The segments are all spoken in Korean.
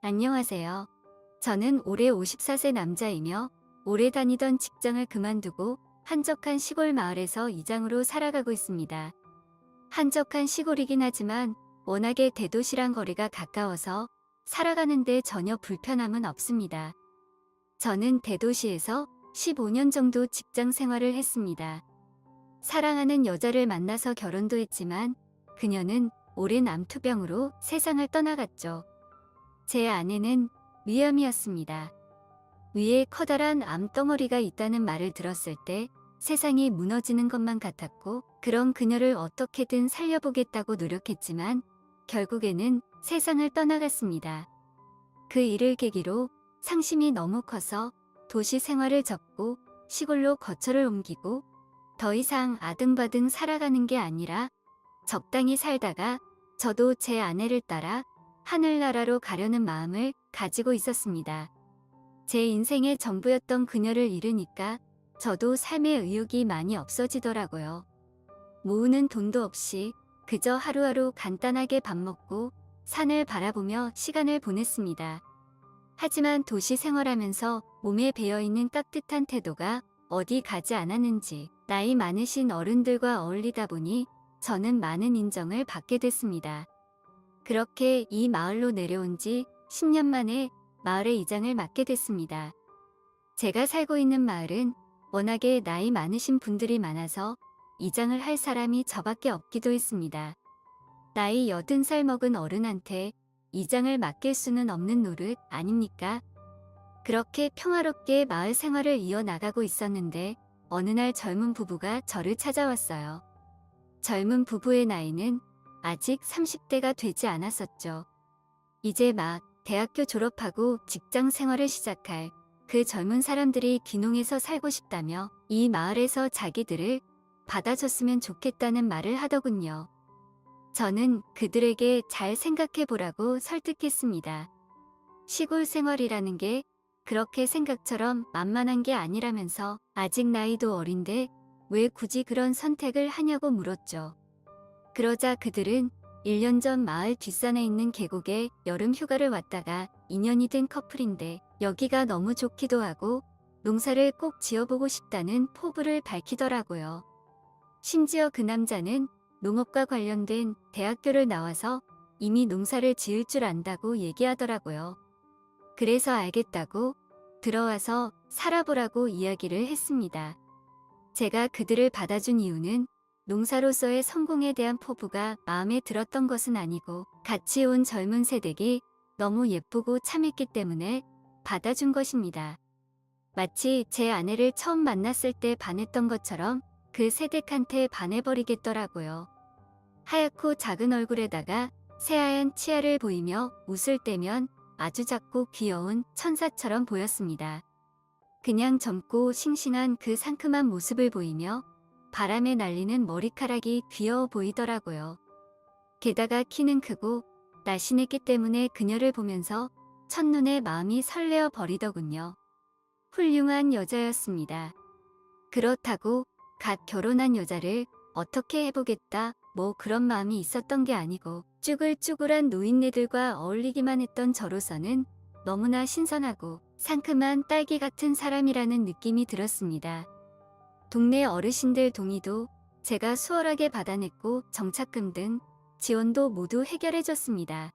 안녕하세요. 저는 올해 54세 남자이며 오래 다니던 직장을 그만두고 한적한 시골 마을에서 이장으로 살아가고 있습니다. 한적한 시골이긴 하지만 워낙에 대도시랑 거리가 가까워서 살아가는데 전혀 불편함은 없습니다. 저는 대도시에서 15년 정도 직장 생활을 했습니다. 사랑하는 여자를 만나서 결혼도 했지만 그녀는 오랜 암투병으로 세상을 떠나갔죠. 제 아내는 위암이었습니다. 위에 커다란 암덩어리가 있다는 말을 들었을 때 세상이 무너지는 것만 같았고 그런 그녀를 어떻게든 살려보겠다고 노력했지만 결국에는 세상을 떠나갔습니다. 그 일을 계기로 상심이 너무 커서 도시 생활을 접고 시골로 거처를 옮기고 더 이상 아등바등 살아가는 게 아니라 적당히 살다가 저도 제 아내를 따라 하늘나라로 가려는 마음을 가지고 있었습니다. 제 인생의 전부였던 그녀를 잃으니까 저도 삶의 의욕이 많이 없어지더라고요. 모으는 돈도 없이 그저 하루하루 간단하게 밥 먹고 산을 바라보며 시간을 보냈습니다. 하지만 도시 생활하면서 몸에 배어있는 깍듯한 태도가 어디 가지 않았는지 나이 많으신 어른들과 어울리다 보니 저는 많은 인정을 받게 됐습니다. 그렇게 이 마을로 내려온 지 10년 만에 마을의 이장을 맡게 됐습니다. 제가 살고 있는 마을은 워낙에 나이 많으신 분들이 많아서 이장을 할 사람이 저밖에 없기도 했습니다. 나이 80살 먹은 어른한테 이장을 맡길 수는 없는 노릇 아닙니까? 그렇게 평화롭게 마을 생활을 이어나가고 있었는데 어느 날 젊은 부부가 저를 찾아왔어요. 젊은 부부의 나이는 아직 30대가 되지 않았었죠. 이제 막 대학교 졸업하고 직장 생활을 시작할 그 젊은 사람들이 귀농해서 살고 싶다며 이 마을에서 자기들을 받아줬으면 좋겠다는 말을 하더군요. 저는 그들에게 잘 생각해 보라고 설득했습니다. 시골 생활이라는 게 그렇게 생각처럼 만만한 게 아니라면서 아직 나이도 어린데 왜 굳이 그런 선택을 하냐고 물었죠. 그러자 그들은 1년 전 마을 뒷산에 있는 계곡에 여름 휴가를 왔다가 인연이 된 커플인데 여기가 너무 좋기도 하고 농사를 꼭 지어보고 싶다는 포부를 밝히더라고요. 심지어 그 남자는 농업과 관련된 대학교를 나와서 이미 농사를 지을 줄 안다고 얘기하더라고요. 그래서 알겠다고 들어와서 살아보라고 이야기를 했습니다. 제가 그들을 받아준 이유는 농사로서의 성공에 대한 포부가 마음에 들었던 것은 아니고 같이 온 젊은 세대기 너무 예쁘고 참했기 때문에 받아준 것입니다. 마치 제 아내를 처음 만났을 때 반했던 것처럼 그 세댁한테 반해버리겠더라고요. 하얗고 작은 얼굴에다가 새하얀 치아를 보이며 웃을 때면 아주 작고 귀여운 천사처럼 보였습니다. 그냥 젊고 싱싱한 그 상큼한 모습을 보이며 바람에 날리는 머리카락이 귀여워 보이더라고요. 게다가 키는 크고 날씬했기 때문에 그녀를 보면서 첫눈에 마음이 설레어 버리더군요. 훌륭한 여자였습니다. 그렇다고 갓 결혼한 여자를 어떻게 해보겠다 뭐 그런 마음이 있었던 게 아니고 쭈글쭈글한 노인네들과 어울리기만 했던 저로서는 너무나 신선하고 상큼한 딸기 같은 사람이라는 느낌이 들었습니다. 동네 어르신들 동의도 제가 수월하게 받아냈고 정착금 등 지원도 모두 해결해줬습니다.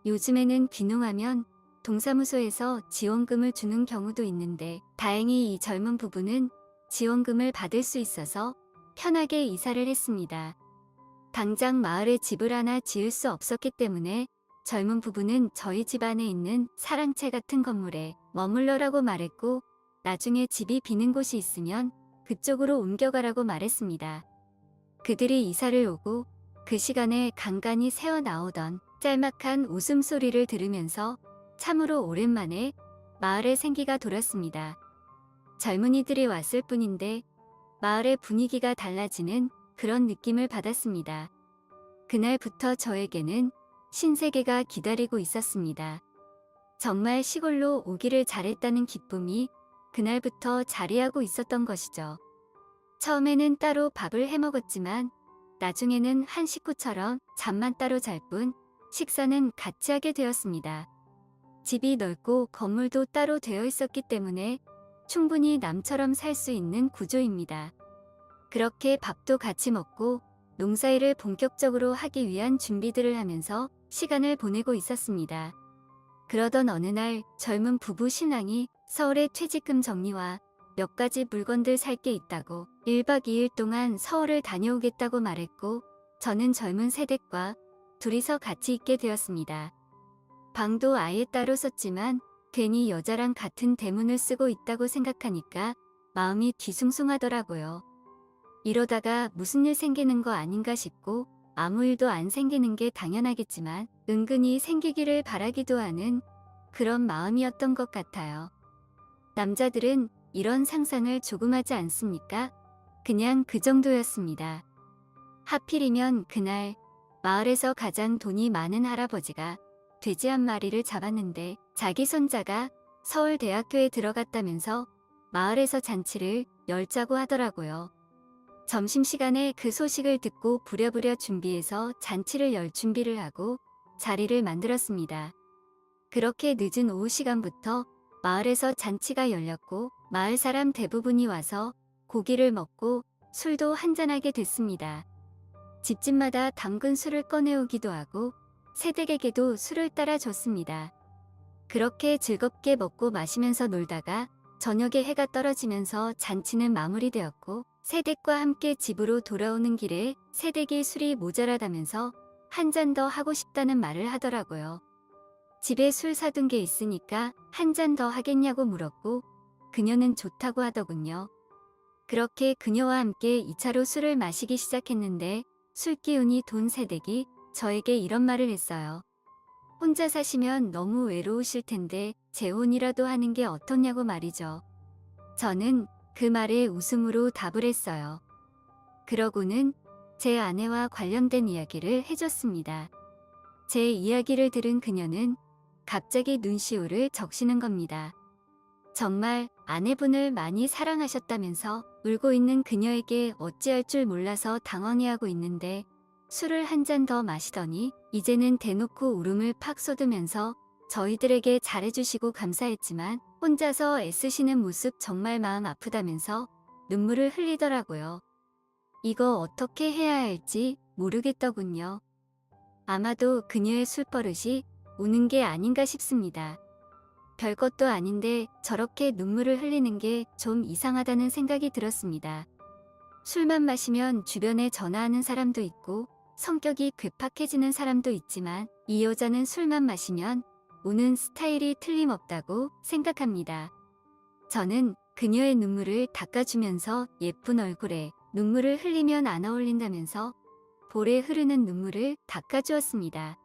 요즘에는 귀농하면 동사무소에서 지원금을 주는 경우도 있는데 다행히 이 젊은 부부는 지원금을 받을 수 있어서 편하게 이사를 했습니다. 당장 마을에 집을 하나 지을 수 없었기 때문에 젊은 부부는 저희 집 안에 있는 사랑채 같은 건물에 머물러라고 말했고 나중에 집이 비는 곳이 있으면 그쪽으로 옮겨가라고 말했습니다. 그들이 이사를 오고 그 시간에 간간히 새어나오던 짤막한 웃음소리를 들으면서 참으로 오랜만에 마을에 생기가 돌았습니다. 젊은이들이 왔을 뿐인데 마을의 분위기가 달라지는 그런 느낌을 받았습니다. 그날부터 저에게는 신세계가 기다리고 있었습니다. 정말 시골로 오기를 잘했다는 기쁨이 그날부터 자리하고 있었던 것이죠. 처음에는 따로 밥을 해 먹었지만 나중에는 한 식구처럼 잠만 따로 잘 뿐 식사는 같이 하게 되었습니다. 집이 넓고 건물도 따로 되어 있었기 때문에 충분히 남처럼 살 수 있는 구조입니다. 그렇게 밥도 같이 먹고 농사일을 본격적으로 하기 위한 준비들을 하면서 시간을 보내고 있었습니다. 그러던 어느 날 젊은 부부 신랑이 서울의 퇴직금 정리와 몇 가지 물건들 살 게 있다고 1박 2일 동안 서울을 다녀오겠다고 말했고 저는 젊은 새댁과 둘이서 같이 있게 되었습니다. 방도 아예 따로 썼지만 괜히 여자랑 같은 대문을 쓰고 있다고 생각하니까 마음이 뒤숭숭하더라고요. 이러다가 무슨 일 생기는 거 아닌가 싶고 아무 일도 안 생기는 게 당연하겠지만 은근히 생기기를 바라기도 하는 그런 마음이었던 것 같아요. 남자들은 이런 상상을 조금 하지 않습니까? 그냥 그 정도였습니다. 하필이면 그날 마을에서 가장 돈이 많은 할아버지가 돼지 한 마리를 잡았는데 자기 손자가 서울대학교에 들어갔다면서 마을에서 잔치를 열자고 하더라고요. 점심시간에 그 소식을 듣고 부랴부랴 준비해서 잔치를 열 준비를 하고 자리를 만들었습니다. 그렇게 늦은 오후 시간부터 마을에서 잔치가 열렸고 마을 사람 대부분이 와서 고기를 먹고 술도 한잔하게 됐습니다. 집집마다 담근 술을 꺼내오기도 하고 새댁에게도 술을 따라 줬습니다. 그렇게 즐겁게 먹고 마시면서 놀다가 저녁에 해가 떨어지면서 잔치는 마무리되었고 새댁과 함께 집으로 돌아오는 길에 새댁이 술이 모자라다면서 한 잔 더 하고 싶다는 말을 하더라고요. 집에 술 사둔 게 있으니까 한 잔 더 하겠냐고 물었고 그녀는 좋다고 하더군요. 그렇게 그녀와 함께 2차로 술을 마시기 시작했는데 술 기운이 돈 새댁이 저에게 이런 말을 했어요. 혼자 사시면 너무 외로우실 텐데 재혼이라도 하는 게 어떻냐고 말이죠. 저는 그 말에 웃음으로 답을 했어요. 그러고는 제 아내와 관련된 이야기를 해줬습니다. 제 이야기를 들은 그녀는 갑자기 눈시울을 적시는 겁니다. 정말 아내분을 많이 사랑하셨다면서 울고 있는 그녀에게 어찌할 줄 몰라서 당황해하고 있는데 술을 한 잔 더 마시더니 이제는 대놓고 울음을 팍 쏟으면서 저희들에게 잘해주시고 감사했지만 혼자서 애쓰시는 모습 정말 마음 아프다면서 눈물을 흘리더라고요. 이거 어떻게 해야 할지 모르겠더군요. 아마도 그녀의 술버릇이 우는 게 아닌가 싶습니다. 별것도 아닌데 저렇게 눈물을 흘리는 게 좀 이상하다는 생각이 들었습니다. 술만 마시면 주변에 전화하는 사람도 있고 성격이 괴팍해지는 사람도 있지만 이 여자는 술만 마시면 우는 스타일이 틀림없다고 생각합니다. 저는 그녀의 눈물을 닦아주면서 예쁜 얼굴에 눈물을 흘리면 안 어울린다면서 볼에 흐르는 눈물을 닦아주었습니다.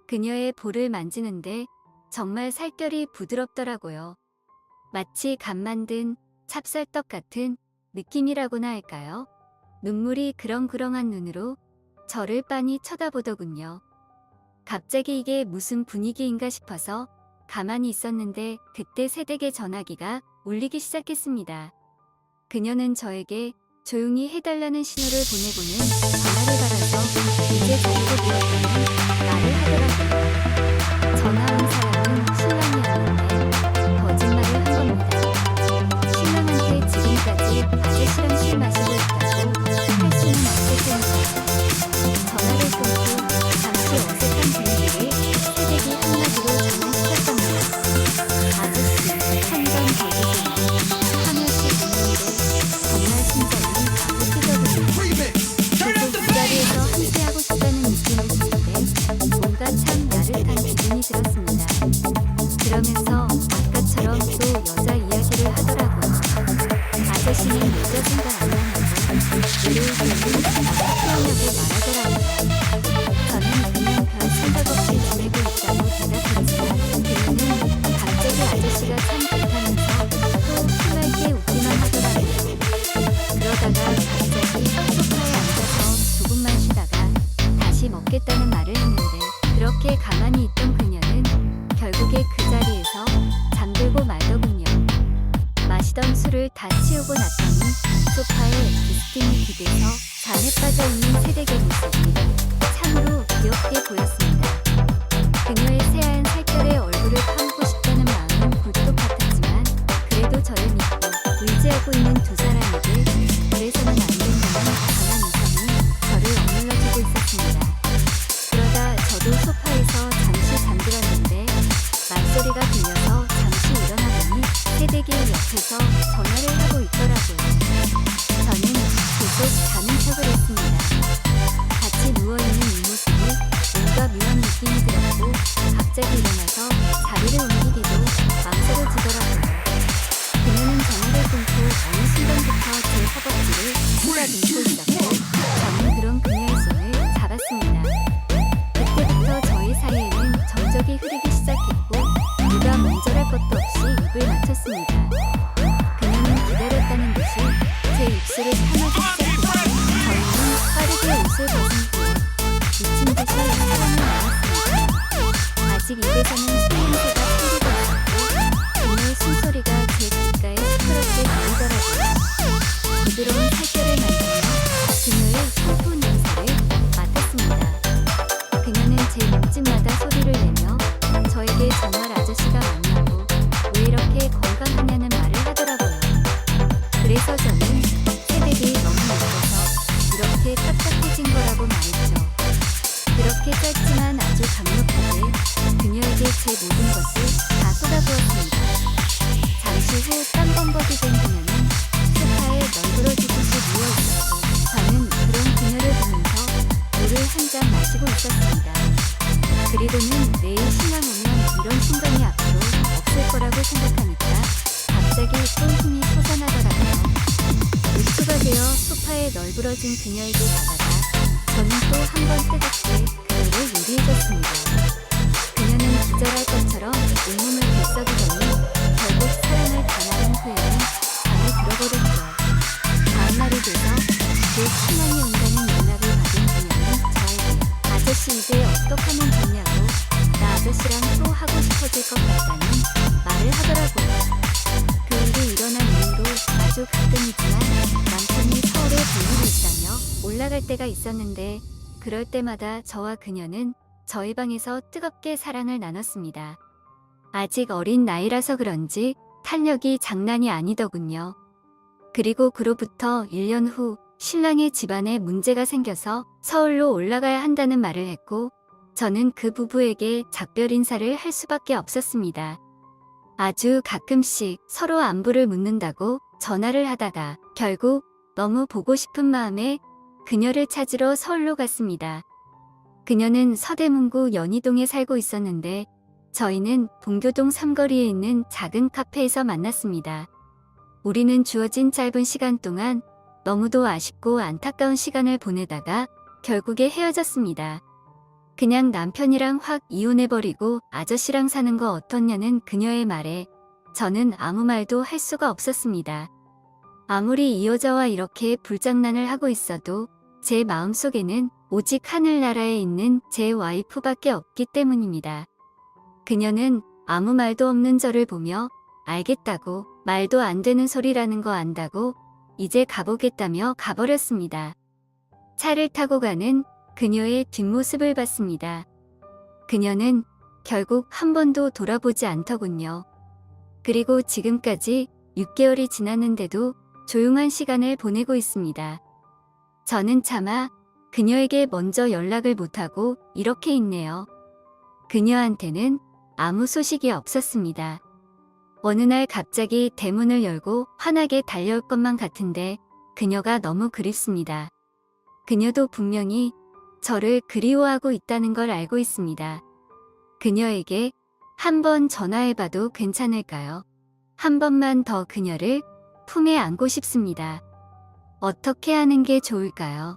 그녀의 볼을 만지는데 정말 살결이 부드럽더라고요. 마치 갓 만든 찹쌀떡 같은 느낌이라고나 할까요? 눈물이 그렁그렁한 눈으로 저를 빤히 쳐다보더군요. 갑자기 이게 무슨 분위기인가 싶어서 가만히 있었는데 그때 새댁의 전화기가 울리기 시작했습니다. 그녀는 저에게 조용히 해달라는 신호를 보내고는 전화를 받아서 이제 자리를 비웠다는 말을 하더라고요. 전화 온 사람은 신랑이 아닌데 거짓말을 한 겁니다. 신랑한테 지금까지 아저씨랑 술 마시고 있다고 할 수는 없을 테니까. 전화를 끊고 잠시 어색한 분위기를 새댁이 한마디로 전환시켰답니다. 아저씨, 한 잔 더 드세요. 하며씩 웃는데 정말 심장이 가고 뛰거든요. 계속 그 자리에서 함께하고 싶다는 느낌을 줄 때 뭔가 참 나긋한 기분이 들었습니다. 그러면서 아까처럼 또 여자 이야기를 하더라고요. 아저씨는 여자 생각 안 나냐고 외로울 때는 어떻게 하냐고 말하더라고요. 저는 그냥 별 생각 없이 지내고 있다고 대답했지만 그녀는 갑자기 아저씨가 참 좋다면서 또 심하게 웃기만 하더라고요. 그러다가 갑자기 소파에 앉아서 조금만 쉬다가 다시 먹겠다는 말을 했는데 그렇게 가만히 있던 그녀는 결국에 그 자리에서 잠들고 말더군요. 마시던 술을 다 치우고 났더니 소파에 비스듬히 기대서 잠에 빠져있는 새댁의 모습이 참으로 귀엽게 보였습니다. 그녀의 새하얀 살결의 얼굴을 목소리가 들려서 잠시 일어나보니 새댁이 옆에서 전화를 하고 있더라고요. 저는 계속 자는 척을 했습니다. 같이 누워있는 이 모습이 뭔가 묘한 느낌이 들었고 갑자기 일어나서 자리를 옮기기도 망설여지더라고요. 그녀는 전화를 끊고 어느 순간부터 제 허벅지를 쏟아듬고 있었고 저는 그런 그녀의 손을 잡았습니다. 그때부터 저희 사이에는 정적이 흐르기 시작했고 누가 먼저랄 것도 없이 입을 맞췄습니다. 그녀는 기다렸다는 듯이 제 입술을 탐하기 시작했고 저희는 빠르게 옷을 벗은 뒤에 미친 듯이 사랑을 나눴습니다. 아직 입에서는 술 냄새가 풍기고 있었고 그녀의 숨소리가 제 귓가에 시끄럽게 들리더라고요. 부드러운 살결을 만나며 그녀의 향토 냄새를 맡았습니다. 그녀는 제 몸집마다 소리를 내며 저에게 정말 아저씨가 맞냐고 왜 이렇게 건강하냐는 말을 하더라고요. 그래서 저는 새댁이 너무 예뻐서 이렇게 딱딱해진 거라고 말했죠. 그렇게 짧지만 아주 강력하게 그녀에게 제 모든 것을 다 쏟아부었습니다. 잠시 후 땀범벅이 된 그녀는 소파에 널브러지듯이 누워있었고 저는 그런 그녀를 보면서 물을 한 잔 마시고 있었습니다. 그리고는 내일 신랑 오면 이런 순간이 앞으로 없을 거라고 생각하니까 갑자기 또 힘이 솟아나더라고요. 유추가 되어 소파에 널브러진 그녀에게 다가가 저는 또 한 번 뜨겁게 그녀를 요리해줬습니다. 그녀는 기절할 것처럼 온몸을 들썩이더니 결국 사랑을 반환한 후에는 잠이 들어버렸죠. 다음날이 돼서 곧 신랑이 온다는 연락을 받은 그녀는 저에게 아저씨 이제 어떡하면 좋냐고 나 아저씨랑 또 하고 싶어질 것 같다는 말을 하더라고요. 그 일이 일어난 이후로 아주 가끔이지만 남편이 서울에 볼 일이 있다며 올라갈 때가 있었는데 그럴 때마다 저와 그녀는 저희 방에서 뜨겁게 사랑을 나눴습니다. 아직 어린 나이라서 그런지 탄력이 장난이 아니더군요. 그리고 그로부터 1년 후 신랑의 집안에 문제가 생겨서 서울로 올라가야 한다는 말을 했고 저는 그 부부에게 작별 인사를 할 수밖에 없었습니다. 아주 가끔씩 서로 안부를 묻는다고 전화를 하다가 결국 너무 보고 싶은 마음에 그녀를 찾으러 서울로 갔습니다. 그녀는 서대문구 연희동에 살고 있었는데 저희는 동교동 삼거리에 있는 작은 카페에서 만났습니다. 우리는 주어진 짧은 시간 동안 너무도 아쉽고 안타까운 시간을 보내다가 결국에 헤어졌습니다. 그냥 남편이랑 확 이혼해버리고 아저씨랑 사는 거 어떻냐는 그녀의 말에 저는 아무 말도 할 수가 없었습니다. 아무리 이 여자와 이렇게 불장난을 하고 있어도 제 마음속에는 오직 하늘나라에 있는 제 와이프밖에 없기 때문입니다. 그녀는 아무 말도 없는 저를 보며 알겠다고 말도 안 되는 소리라는 거 안다고 이제 가보겠다며 가버렸습니다. 차를 타고 가는 그녀의 뒷모습을 봤습니다. 그녀는 결국 한 번도 돌아보지 않더군요. 그리고 지금까지 6개월이 지났는데도 조용한 시간을 보내고 있습니다. 저는 차마 그녀에게 먼저 연락을 못하고 이렇게 있네요. 그녀한테는 아무 소식이 없었습니다. 어느 날 갑자기 대문을 열고 환하게 달려올 것만 같은데 그녀가 너무 그립습니다. 그녀도 분명히 저를 그리워하고 있다는 걸 알고 있습니다. 그녀에게 한번 전화해봐도 괜찮을까요? 한 번만 더 그녀를 품에 안고 싶습니다. 어떻게 하는 게 좋을까요?